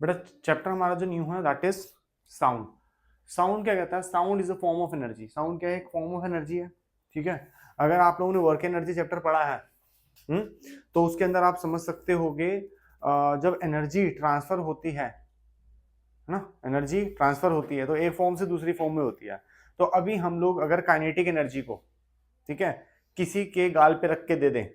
बेटा चैप्टर हमारा जो न्यू है दैट इज साउंड। साउंड क्या कहता है? Sound is a form of energy. Sound क्या है? एक फॉर्म ऑफ एनर्जी है। ठीक है, अगर आप लोगों ने वर्क एनर्जी चैप्टर पढ़ा है हम्म, तो उसके अंदर आप समझ सकते होगे जब एनर्जी ट्रांसफर होती है ना, एनर्जी ट्रांसफर होती है तो एक फॉर्म से दूसरी फॉर्म में होती है। तो अभी हम लोग अगर काइनेटिक एनर्जी को, ठीक है, किसी के गाल पे रख के दे दें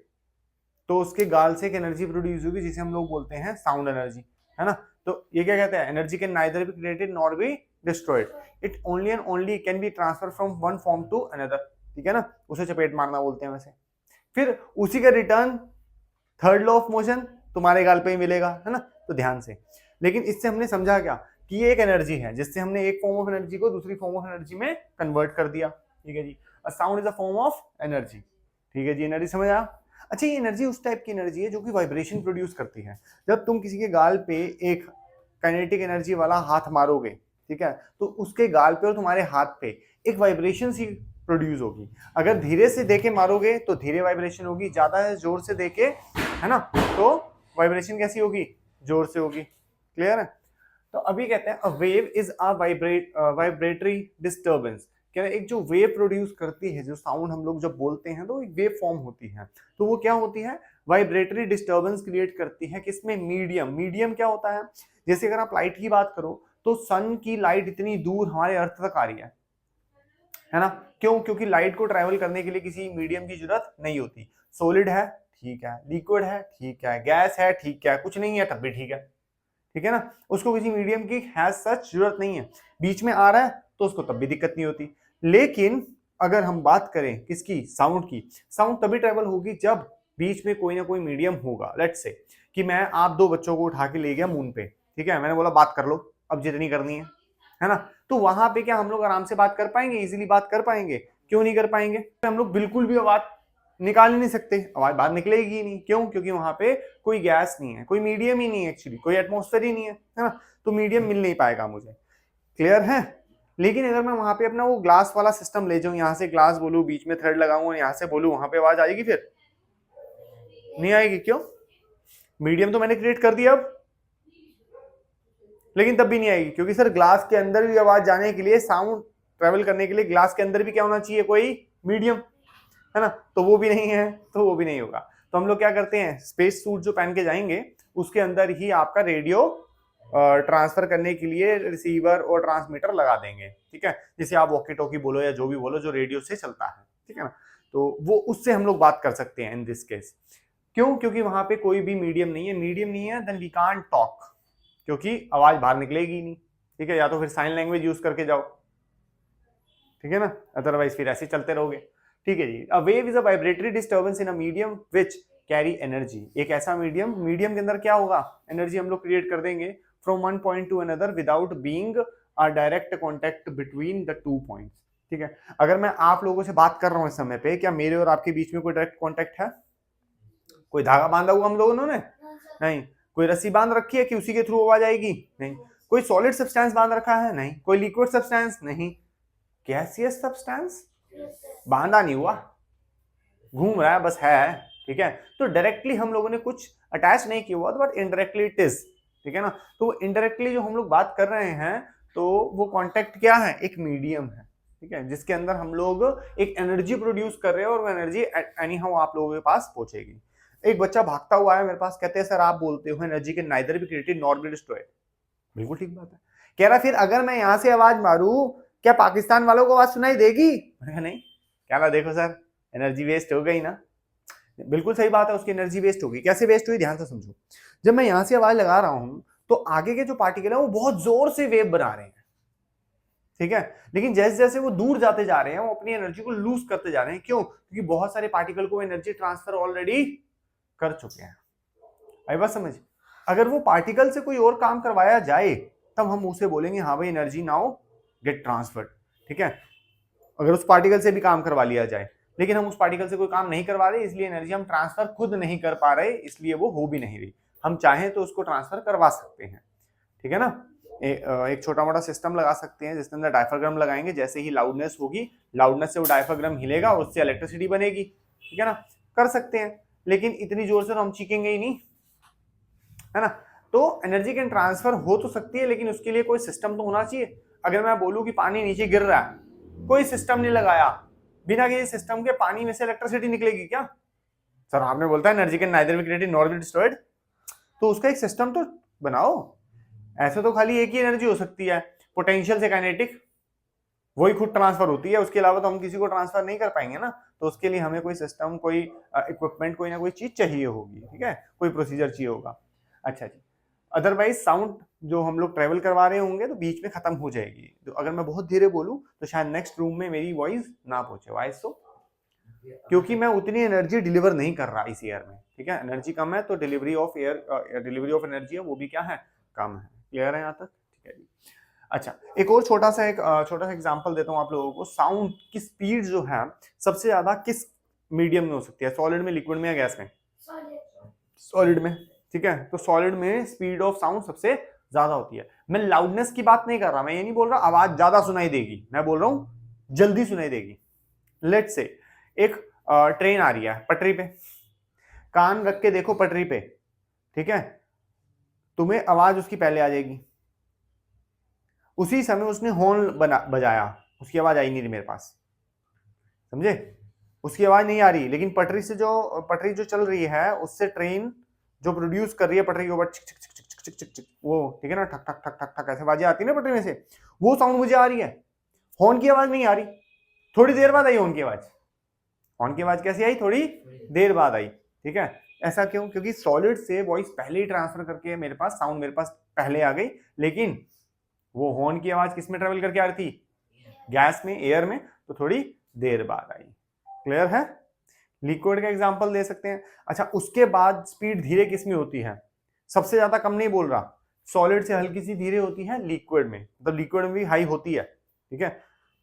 तो उसके गाल से एक एनर्जी प्रोड्यूस होगी जिसे हम लोग बोलते हैं साउंड एनर्जी, है ना। तो ये क्या कहते हैं? Energy can neither be created nor be destroyed, it only and only can be transfer from one form to another. ठीक है ना, उसे चपेट मारना बोलते हैं वैसे। फिर उसी का return third law of motion तुम्हारे गाल पे ही मिलेगा, है ना। तो ध्यान से, लेकिन इससे हमने समझा क्या कि ये एक एनर्जी है जिससे हमने एक फॉर्म ऑफ एनर्जी को दूसरी फॉर्म ऑफ एनर्जी में कन्वर्ट कर दिया। ठीक है जी, sound is a form of energy. ठीक है जी, एनर्जी समझ आया। अच्छा, ये एनर्जी उस टाइप की एनर्जी है जो कि वाइब्रेशन प्रोड्यूस करती है। जब तुम किसी के गाल पे एक काइनेटिक एनर्जी वाला हाथ मारोगे, ठीक है, तो उसके गाल पे और तुम्हारे हाथ पे एक वाइब्रेशन सी प्रोड्यूस होगी। अगर धीरे से देके मारोगे तो धीरे वाइब्रेशन होगी, ज्यादा जोर से देके, है ना, तो वाइब्रेशन कैसी होगी? जोर से होगी। क्लियर है? तो अभी कहते हैं अ wave is a vibratory disturbance. कह रहे एक जो वेव प्रोड्यूस करती है, जो साउंड हम लोग जब बोलते हैं तो एक वेव फॉर्म होती है। तो वो क्या होती है? वाइब्रेटरी डिस्टर्बेंस क्रिएट करती है। किसमें? मीडियम। मीडियम क्या होता है? जैसे अगर आप लाइट की बात करो तो सन की लाइट इतनी दूर हमारे अर्थ तक आ रही है ना। क्यों? क्योंकि लाइट को ट्रैवल करने के लिए किसी मीडियम की जरूरत नहीं होती। सॉलिड है, ठीक है, लिक्विड है, ठीक है, गैस है, ठीक है, कुछ नहीं है तब भी ठीक है। ठीक है ना, उसको किसी मीडियम की हैज सच जरूरत नहीं है। बीच में आ रहा है तो उसको तब भी दिक्कत नहीं होती। लेकिन अगर हम बात करें किसकी? साउंड की। साउंड तभी ट्रेवल होगी जब बीच में कोई ना कोई मीडियम होगा। लेट्स से कि मैं आप दो बच्चों को उठा के ले गया मून पे, ठीक है, मैंने बोला बात कर लो अब जितनी करनी है ना। तो वहां पे क्या हम लोग आराम से बात कर पाएंगे? इजीली बात कर पाएंगे? क्यों नहीं कर पाएंगे? हम लोग बिल्कुल भी आवाज निकाल ही नहीं सकते, आवाज बाहर निकलेगी ही नहीं। क्यों? क्योंकि वहां पे कोई गैस नहीं है, कोई मीडियम ही नहीं है, एक्चुअली कोई एटमॉस्फेयर ही नहीं है ना। तो मीडियम मिल नहीं पाएगा मुझे। क्लियर है? लेकिन अगर मैं वहां पे अपना वो ग्लास वाला सिस्टम ले जाऊं, यहाँ से ग्लास बोलूं, बीच में थ्रेड लगाऊं और यहाँ से बोलूं, वहां पे आवाज आएगी? फिर नहीं आएगी। क्यों? मीडियम तो मैंने क्रिएट कर दिया अब, लेकिन तब भी नहीं आएगी क्योंकि सर ग्लास के अंदर भी आवाज जाने के लिए, साउंड ट्रेवल करने के लिए ग्लास के अंदर भी क्या होना चाहिए? कोई मीडियम, है ना। तो वो भी नहीं है, तो वो भी नहीं होगा। तो हम लोग क्या करते हैं? स्पेस सूट जो पहन के जाएंगे उसके अंदर ही आपका रेडियो ट्रांसफर करने के लिए रिसीवर और ट्रांसमीटर लगा देंगे। ठीक है, जिसे आप वॉकी टॉकी बोलो या जो भी बोलो, जो रेडियो से चलता है। ठीक है ना, तो वो उससे हम लोग बात कर सकते हैं इन दिस केस। क्यों? क्योंकि वहां पे कोई भी मीडियम नहीं है। मीडियम नहीं है देन वी कांट टॉक, क्योंकि आवाज बाहर निकलेगी नहीं। ठीक है, या तो फिर साइन लैंग्वेज यूज करके जाओ, ठीक है ना, अदरवाइज फिर ऐसे चलते रहोगे। ठीक है जी, a wave is a vibratory disturbance in a medium which carry energy. एक ऐसा मीडियम, मीडियम के अंदर क्या होगा? एनर्जी हम लोग क्रिएट कर देंगे from one point two another without being a direct contact between the two points. ठीक है, अगर मैं आप लोगों से बात कर रहा हूं इस समय पे, क्या मेरे और आपके बीच में कोई डायरेक्ट कॉन्टेक्ट है? कोई धागा बांधा हुआ हम लोगों ने? नहीं। कोई रस्सी बांध रखी है कि उसी के थ्रू आवाज आएगी? नहीं। कोई सॉलिड सब्सटेंस बांध रखा है? नहीं। कोई लिक्विड सब्सटेंस? नहीं। गैसियस सब्सटेंस बांधा नहीं हुआ, घूम रहा है बस है। ठीक है, तो डायरेक्टली हम लोगों ने कुछ अटैच नहीं किया हुआ, बट इनडायरेक्टली इट इज। ठीक है ना, तो इनडायरेक्टली जो हम लोग बात कर रहे हैं तो वो कॉन्टेक्ट क्या है? एक मीडियम है। ठीक है, जिसके अंदर हम लोग एक एनर्जी प्रोड्यूस कर रहे हैं और वो एनर्जी एनी हाउ आप लोगों के पास पहुंचेगी। एक बच्चा भागता हुआ है मेरे पास, कहते हैं सर आप बोलते हो एनर्जी के neither be created nor be destroyed. बिल्कुल ठीक बात है। कह रहा फिर अगर मैं यहां से आवाज मारू क्या पाकिस्तान वालों को आवाज सुनाई देगी? नहीं। कह रहा देखो सर एनर्जी वेस्ट हो गई ना। बिल्कुल सही बात है, उसकी एनर्जी वेस्ट होगी। कैसे वेस्ट हुई? ध्यान से समझो। जब मैं यहां से आवाज लगा रहा हूं तो आगे के जो पार्टिकल है वो बहुत जोर से वेव बना रहे हैं। ठीक है, लेकिन जैसे जैसे वो दूर जाते जा रहे हैं वो अपनी एनर्जी को लूज करते जा रहे हैं। क्यों? क्योंकि बहुत सारे पार्टिकल को एनर्जी ट्रांसफर ऑलरेडी कर चुके हैं। आई बात समझ? अगर वो पार्टिकल से कोई और काम करवाया जाए तब हम उसे बोलेंगे हाँ भाई एनर्जी नाउ गेट ट्रांसफर्ड। ठीक है, अगर उस पार्टिकल से भी काम करवा लिया जाए, लेकिन हम उस पार्टिकल से कोई काम नहीं करवा रहे, इसलिए एनर्जी हम ट्रांसफर खुद नहीं कर पा रहे, इसलिए वो हो भी नहीं रही। हम चाहें तो उसको ट्रांसफर करवा सकते हैं। ठीक है ना, एक छोटा मोटा सिस्टम लगा सकते हैं जिसके अंदर डायफ्राग्राम लगाएंगे। जैसे ही लाउडनेस होगी, लाउडनेस से वो डायफ्राग्राम हिलेगा, उससे इलेक्ट्रिसिटी बनेगी। ठीक है ना, कर सकते हैं, लेकिन इतनी जोर से तो हम चीखेंगे ही नहीं, है ना। तो एनर्जी कैन ट्रांसफर हो तो सकती है, लेकिन उसके लिए कोई सिस्टम तो होना चाहिए। अगर मैं बोलूं कि पानी नीचे गिर रहा है, कोई सिस्टम नहीं लगाया, बिना किसी सिस्टम के पानी में से इलेक्ट्रिसिटी निकलेगी क्या? सर आपने बोलता है energy can neither be created nor be destroyed, तो उसका एक सिस्टम तो बनाओ। ऐसे तो खाली एक ही एनर्जी हो सकती है, पोटेंशियल से काइनेटिक, वही खुद ट्रांसफर होती है, उसके अलावा तो हम किसी को ट्रांसफर नहीं कर पाएंगे ना। तो उसके लिए हमें कोई सिस्टम, कोई इक्विपमेंट, कोई ना कोई चीज चाहिए होगी, ठीक है, कोई प्रोसीजर चाहिए होगा। अच्छा जी, अदरवाइज साउंड जो हम लोग ट्रेवल करवा रहे होंगे तो बीच में खत्म हो जाएगी। तो अगर मैं बहुत धीरे बोलूं तो शायद नेक्स्ट रूम में मेरी वॉइस ना पहुंचे। वॉइस तो क्योंकि मैं उतनी एनर्जी डिलीवर नहीं कर रहा इस एयर में, ठीक है, एनर्जी कम है तो delivery of air, delivery of energy है वो भी क्या है, कम है। क्लियर है यहाँ तक? ठीक है जी। अच्छा, एक और छोटा सा एग्जांपल देता हूँ आप लोगों को। साउंड की स्पीड जो है सबसे ज्यादा किस मीडियम में हो सकती है? सॉलिड में, लिक्विड में या गैस में? सॉलिड में, ठीक है। तो सॉलिड में स्पीड ऑफ साउंड सबसे ज्यादा होती है। मैं लाउडनेस की बात नहीं कर रहा, मैं ये नहीं बोल रहा आवाज ज्यादा सुनाई देगी, मैं बोल रहा हूं जल्दी सुनाई देगी। लेट्स से एक ट्रेन आ रही है पटरी पे, कान रख के देखो पटरी पे, ठीक है, तुम्हें आवाज उसकी पहले आ जाएगी। उसी समय उसने हॉर्न बजाया, उसकी आवाज आई नहीं मेरे पास, समझे? उसकी आवाज नहीं आ रही, लेकिन पटरी जो चल रही है उससे ट्रेन जो प्रोड्यूस कर रही है पटरी के ऊपर चिक चिक चिक चिक चिक चिक चिक, वो ठीक है ना, ठक ठक ठक ठक ठक ऐसे आवाजें आती है ना पटरी में से, वो साउंड मुझे आ रही है। हॉर्न की आवाज नहीं आ रही, थोड़ी देर बाद आई हॉर्न की आवाज। हॉर्न की आवाज कैसे आई? थोड़ी देर बाद आई, ठीक है। ऐसा क्यों? क्योंकि सॉलिड से वॉइस पहले ही ट्रांसफर करके मेरे पास साउंड मेरे पास पहले आ गई, लेकिन वो हॉर्न की आवाज किस में ट्रेवल करके आ रही थी? गैस में, एयर में, तो थोड़ी देर बाद आई। क्लियर है? लिक्विड का एग्जांपल दे सकते हैं। अच्छा, उसके बाद स्पीड धीरे किस में होती है? सबसे ज्यादा कम नहीं बोल रहा, सॉलिड से हल्की सी धीरे होती है लिक्विड में, मतलब लिक्विड में भी हाई होती है, ठीक है।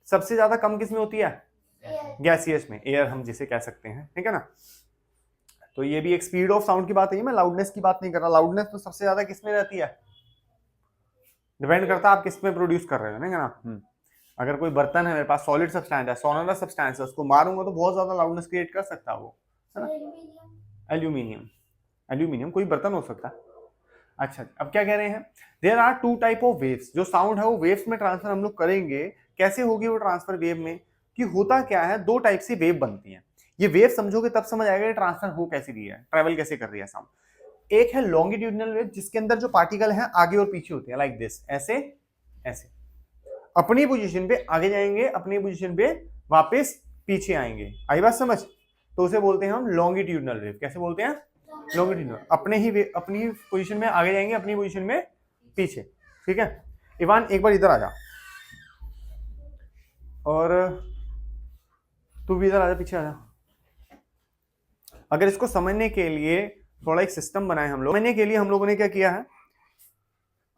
सबसे ज्यादा कम किस में होती है? गैसियस में, एयर हम जिसे कह सकते हैं, ठीक है ना। तो ये भी एक स्पीड ऑफ साउंड की बात है, मैं लाउडनेस की बात नहीं कर रहा। लाउडनेस तो सबसे ज्यादा किस में रहती है? डिपेंड करता है आप किस में प्रोड्यूस कर रहे हो ना। अगर कोई बर्तन है मेरे पास, सॉलिड सब्सटेंस है, सोनरस सब्सटेंस है, उसको मारूंगा तो बहुत ज्यादा लाउडनेस क्रिएट कर सकता है वो, है ना। एल्यूमिनियम कोई बर्तन हो सकता है। अच्छा, अब क्या कह रहे हैं? There are two type of waves. जो साउंड है वो वेव्स में ट्रांसफर हम लोग करेंगे। कैसे होगी वो ट्रांसफर वेव में? कि होता क्या है, दो टाइप से वेव बनती है। ये वेव समझोगे तब समझ आएगा ट्रांसफर हो कैसे रही है, ट्रेवल कैसे कर रही है साउंड। एक है लॉन्गिट्यूडिनल वेव, जिसके अंदर जो पार्टिकल है आगे और पीछे होते हैं, लाइक दिस, ऐसे ऐसे अपनी पोजीशन पे आगे जाएंगे, अपनी पोजीशन पे वापस पीछे आएंगे। आई बात समझ? तो उसे बोलते हैं हम लॉन्गिट्यूडिनल वेव। कैसे बोलते हैं? लॉन्गिट्यूडिनल। अपनी पोजीशन में आगे जाएंगे, अपनी पोजीशन में पीछे, ठीक है। इवान एक बार इधर आ जा, और तू भी इधर आ जा, पीछे आ जा। अगर इसको समझने के लिए थोड़ा एक सिस्टम बनाए हम लोग, समझने के लिए हम लोगों ने क्या किया है,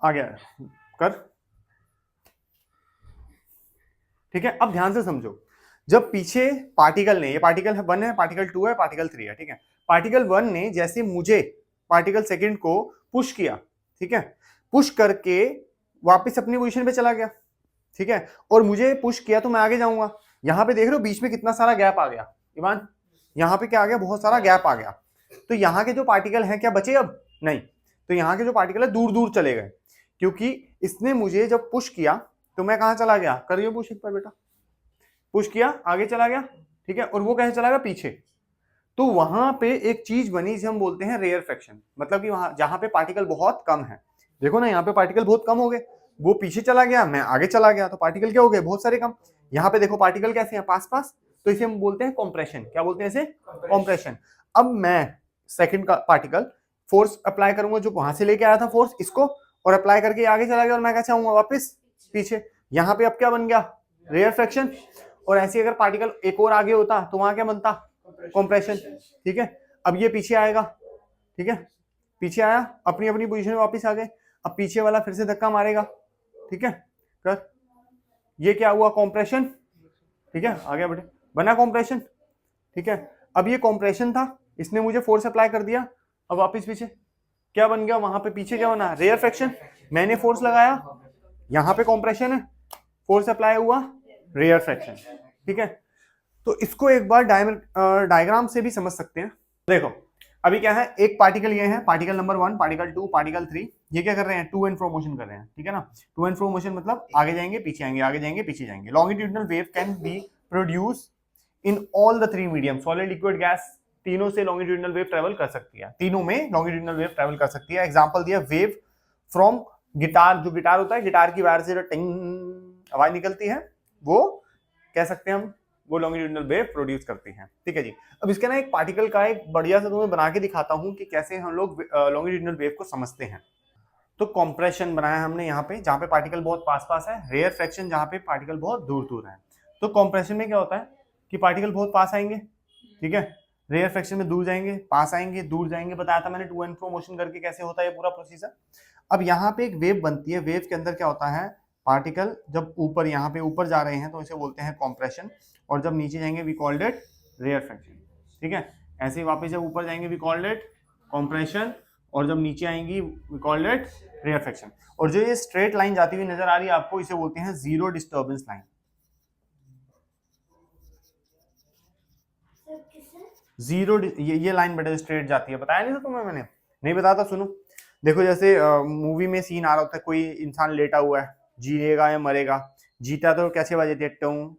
आ गया कर, ठीक है। अब ध्यान से समझो, जब पीछे पार्टिकल ने, ये पार्टिकल 1 है, पार्टिकल 2 है, पार्टिकल 3 है, ठीक है। पार्टिकल 1 ने जैसे मुझे पार्टिकल सेकंड को पुश किया, ठीक है, पुश करके वापस अपनी पोजीशन पे चला गया, ठीक है, और मुझे पुश किया तो मैं आगे जाऊंगा। यहां पे देख रहे हो बीच में कितना सारा गैप आ गया इवान, यहां पे क्या आ गया, बहुत सारा गैप आ गया। तो यहाँ के जो पार्टिकल हैं क्या बचे? अब नहीं। तो यहाँ के जो पार्टिकल है दूर दूर चले गए, क्योंकि इसने मुझे जब पुश किया तो मैं कहां चला गया? करियो पुश एक बार बेटा, पुश किया, आगे चला गया, ठीक है, और वो कैसे चला गया? पीछे। तो वहां पे एक चीज बनी जिसे हम बोलते हैं रेयर फ्रैक्शन, मतलब कि वहां जहां पे पार्टिकल बहुत कम है, देखो ना यहाँ पे पार्टिकल बहुत कम हो गए, वो पीछे चला गया, मैं आगे चला गया, तो पार्टिकल क्या हो गए? बहुत सारे कम। यहाँ पे देखो पार्टिकल कैसे हैं? पास पास। तो इसे हम बोलते हैं कॉम्प्रेशन। क्या बोलते हैं इसे? कॉम्प्रेशन। अब मैं सेकंड का पार्टिकल फोर्स अप्लाई करूंगा, जो वहां से लेके आया था फोर्स, इसको, और अप्लाई करके आगे चला गया, और मैं क्या चाहूंगा? वापस पीछे। यहाँ पे अब क्या बन गया? Rarefaction. और ऐसे अगर पार्टिकल एक और आगे होता तो वहां क्या बनता? कॉम्प्रेशन, ठीक है। अब ये पीछे आएगा, ठीक है, पीछे आया, अपनी अपनी पोजीशन में वापस आ गए। अब पीछे वाला फिर से धक्का मारेगा, ठीक है, कर, ये क्या हुआ? कॉम्प्रेशन, ठीक है, आ गया बेटे, बना कॉम्प्रेशन, ठीक है। अब ये कॉम्प्रेशन था, इसने मुझे फोर्स अप्लाई कर दिया, अब वापस पीछे, क्या बन गया? वहां पे पीछे क्या बना? Rare fraction. मैंने फोर्स लगाया, यहाँ पे कॉम्प्रेशन है, फोर्स अप्लाई हुआ, रेयर फ्रैक्शन, ठीक है। तो इसको एक बार डायग्राम से भी समझ सकते हैं। देखो अभी क्या है, एक पार्टिकल ये है, पार्टिकल नंबर 1, पार्टिकल 2, पार्टिकल 3, ये क्या कर रहे हैं, टू एंड फ्रो मोशन कर रहे हैं, ठीक है ना। टू एंड फ्रो मोशन मतलब आगे जाएंगे पीछे आएंगे, आगे जाएंगे पीछे जाएंगे। Longitudinal wave can be produce in all the three medium, solid liquid gas, तीनों से लॉन्गिट्यूडिनल वेव ट्रेवल कर सकती है, तीनों में लॉन्गिट्यूडिनल वेव ट्रेवल कर सकती है। एग्जांपल दिया वेव फ्रॉम गिटार, जो गिटार होता है, गिटार की वायर से जो टिंग आवाज निकलती है वो कह सकते हैं हम, वो लॉन्गिट्यूडिनल वेव प्रोड्यूस करती है, ठीक है जी। अब इसके ना एक पार्टिकल का एक बढ़िया सा तुम्हें बना के दिखाता हूं कि कैसे हम लोग लॉन्गिट्यूडिनल वेव को समझते हैं। तो कॉम्प्रेशन बनाया हमने यहाँ पे, जहां पे पार्टिकल बहुत पास पास है, रेयर फ्रैक्शन जहां पे पार्टिकल बहुत दूर दूर है। तो कॉम्प्रेशन में क्या होता है कि पार्टिकल बहुत पास आएंगे, ठीक है, रेयर फ्रैक्शन में दूर जाएंगे, पास आएंगे, दूर जाएंगे, बताया था मैंने टू एंड फ्रो मोशन करके कैसे होता है ये पूरा प्रोसीजर। अब यहाँ पे एक वेव बनती है, वेव के अंदर क्या होता है, पार्टिकल जब ऊपर यहाँ पे ऊपर जा रहे हैं तो इसे बोलते हैं कॉम्प्रेशन, और जब नीचे जाएंगे we called it rarefaction, ठीक है। ऐसे ही वापस जब ऊपर जाएंगे वी कॉल्ड इट कॉम्प्रेशन, और जब नीचे आएंगी we called it rarefaction. और जो ये स्ट्रेट लाइन जाती हुई नजर आ रही है आपको, इसे बोलते हैं जीरो डिस्टर्बेंस लाइन। जीरो, ये लाइन बड़े स्ट्रेट जाती है, बताया नहीं था तुम्हें मैंने, नहीं बताया था, सुनो। देखो जैसे मूवी में सीन आ रहा होता है, कोई इंसान लेटा हुआ है, जिएगा या मरेगा, जीता तो कैसे आवाज आती है, टूं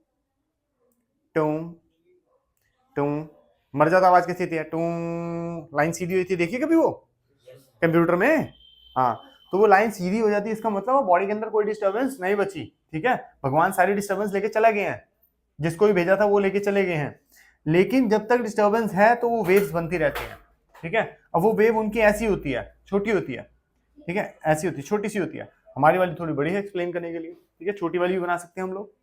टूं टूं, मर जाता आवाज कैसी थी, टूं, लाइन सीधी हुई थी, देखिए कभी वो कंप्यूटर में, हाँ, तो वो लाइन सीधी हो जाती है, इसका मतलब वो बॉडी के अंदर कोई डिस्टर्बेंस नहीं बची, ठीक है। भगवान सारी डिस्टर्बेंस लेके चले गए हैं, जिसको भी भेजा था वो लेके चले गए हैं, लेकिन जब तक डिस्टर्बेंस है तो वो वेव्स बनती रहती हैं, ठीक है। अब वो वेव उनकी ऐसी होती है, छोटी होती है, ठीक है, ऐसी होती है, छोटी सी होती है, हमारी वाली थोड़ी बड़ी है एक्सप्लेन करने के लिए, ठीक है, छोटी वाली भी बना सकते हैं हम लोग।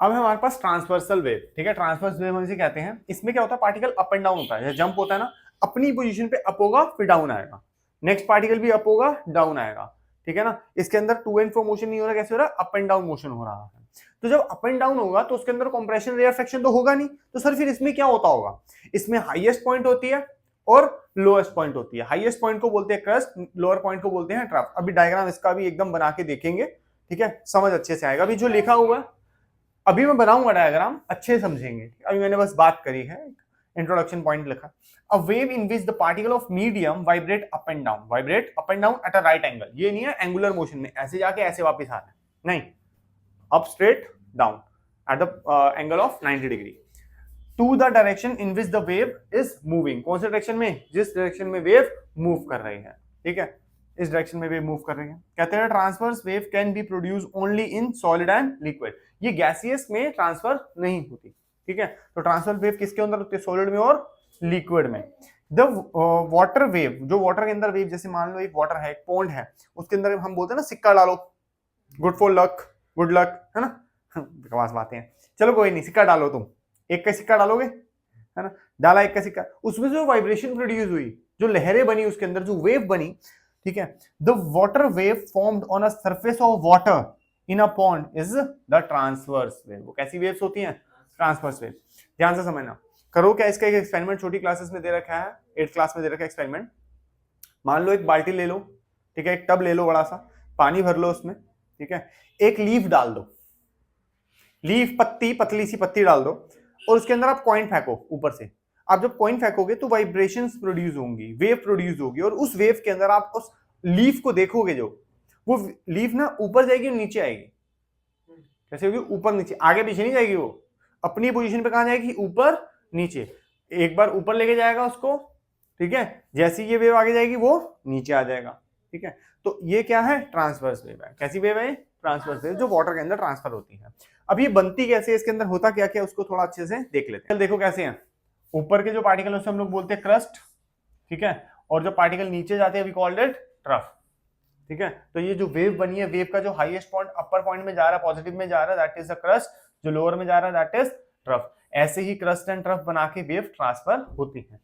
अब है हमारे पास ट्रांसवर्सल वेव, ठीक है, ट्रांसवर्स वेव हम इसे कहते हैं। इसमें क्या होता है, पार्टिकल अप एंड डाउन होता है, जंप होता है ना, अपनी पोजीशन पे अप होगा फिर डाउन आएगा, नेक्स्ट पार्टिकल भी अप होगा डाउन आएगा, ठीक है ना। इसके अंदर टू एंड फ्रो मोशन नहीं हो रहा, कैसे हो रहा है, अप एंड डाउन मोशन हो रहा है। तो जब अप एंड डाउन होगा तो उसके अंदर कंप्रेशन रेयर फ्रैक्शन तो होगा नहीं, तो सर फिर इसमें क्या होता होगा, इसमें हाईएस्ट पॉइंट होती है और लोएस्ट पॉइंट होती है। हाईएस्ट पॉइंट को बोलते हैं क्रस्ट, लोअर पॉइंट को बोलते हैं ट्रफ। अभी डायग्राम इसका भी एकदम बना के देखेंगे, ठीक है, समझ अच्छे से आएगा। अभी जो लिखा हुआ है अभी मैं बनाऊंगा डायग्राम, अच्छे समझेंगे, अभी मैंने बस बात करी है, इंट्रोडक्शन पॉइंट लिखा। A wave in which the particle of medium vibrate up and down at a right angle। ये नहीं है एंगुलर मोशन में ऐसे जाके ऐसे वापस आ रहा है, नहीं, up straight down at the angle of 90 degree to the direction in which the wave is moving. कौन से डायरेक्शन में, जिस डायरेक्शन में वेव मूव कर रही है, ठीक है, इस डायरेक्शन में वेव मूव कर रही है। कहते हैं transverse wave can be produce only in solid and liquid. ये गैसियस में ट्रांसफर नहीं होती, ठीक है। तो ट्रांसफर वेव किसके अंदर होती है, सॉलिड में और लिक्विड में। द वाटर वेव, जो वाटर के अंदर वेव, जैसे मान लो एक वाटर है, एक पॉन्ड है, उसके अंदर हम बोलते हैं ना सिक्का डालो, good for luck, good luck, है ना, बकवास बातें हैं, चलो कोई नहीं, सिक्का डालो, तुम एक का सिक्का डालोगे, है ना, डाला एक का सिक्का, उसमें जो वाइब्रेशन प्रोड्यूस हुई, जो लहरें बनी उसके अंदर, जो वेव बनी, ठीक है, the water wave formed on a surface of water in a pond is the transverse wave. वो कैसी वेव्स होती हैं, ट्रांसवर्स वेव। ध्यान से समझना, करो क्या, इसका एक एक्सपेरिमेंट छोटी क्लासेस में दे रखा है, 8th क्लास में दे रखा है एक्सपेरिमेंट। मान लो एक बाल्टी ले लो, ठीक है, एक टब ले लो बड़ा सा, पानी भर लो उसमें, ठीक है, एक लीफ डाल दो, लीफ, पत्ती, पतली सी पत्ती डाल दो, और उसके अंदर आप कॉइन फेंको ऊपर से। आप जब कॉइन फेंकोगे तो वाइब्रेशंस प्रोड्यूस होंगी, वेव प्रोड्यूस होगी, और उस वेव के अंदर आप उस लीफ को देखोगे, जो वो लीफ ना ऊपर जाएगी और नीचे आएगी, कैसे होगी, ऊपर नीचे, आगे पीछे नहीं जाएगी, वो अपनी पोजीशन पे कहां जाएगी, ऊपर नीचे। एक बार ऊपर लेके जाएगा उसको, ठीक है, जैसी ये वेव आगे जाएगी वो नीचे आ जाएगा, ठीक है। तो ये क्या है, ट्रांसवर्स वेव है। कैसी वेव है, ट्रांसवर्स वेव, जो वाटर के अंदर ट्रांसफर होती है। अब ये बनती कैसे है, इसके अंदर होता क्या क्या, उसको थोड़ा अच्छे से देख लेते हैं। देखो कैसे हैं, ऊपर के जो पार्टिकल है उसे हम लोग बोलते हैं क्रस्ट, ठीक है, और जो पार्टिकल नीचे जाते हैं वी कॉल्ड इट ट्रफ, ठीक है। तो ये जो वेव बनी है, वेव का जो हाईएस्ट पॉइंट अपर पॉइंट में जा रहा है, पॉजिटिव में जा रहा है, दैट इज द क्रस्ट, जो लोअर में जा रहा है दैट इज ट्रफ। ऐसे ही क्रस्ट एंड ट्रफ बना के वेव ट्रांसफर होती है,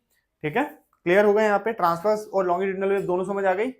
ठीक है। क्लियर हो गया यहाँ पे, ट्रांसवर्स और लॉन्गिट्यूडिनल वेव दोनों समझ आ गई।